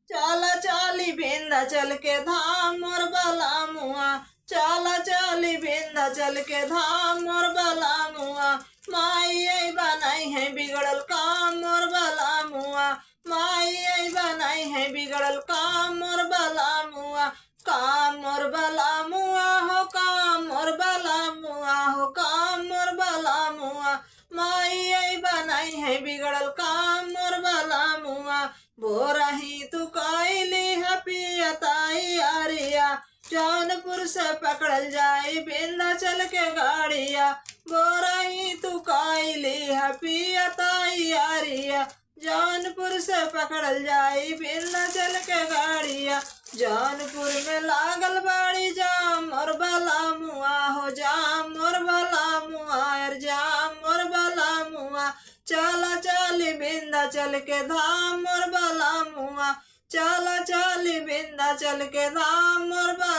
चला चाली बिंदा चल के धाम मोर बला मुआ, चला चाली बिंदा चल के धाम मोर बला मुआ। माई आई बनाई है बिगड़ल काम मोर बला मुआ, माई आई बनाई है बिगड़ल काम मोर बला मुआ। काम मोर बला मुआ हो, काम मोर बला मुआ हो, काम मोर बला मुआ। माई आई बनाई है बिगड़ल काम मोर बला मुआ। बोराही तू कैली है पियताई आरिया, जौनपुर से पकड़ल जाई विंध्याचल के गाड़िया। बोराही तू कैली है पियताई आरिया, जौनपुर से पकड़ल जाई विंध्याचल के गाड़िया। जौनपुर में लागल बाड़ी जाम मोर बला मुआ हो, जाम मोर बला मुआ यार, जाम मोर बला मुआ। चला चाली विंध्याचल के धाम मोर बला मुआ, चला चाली विंध्याचल के धाम मोर बला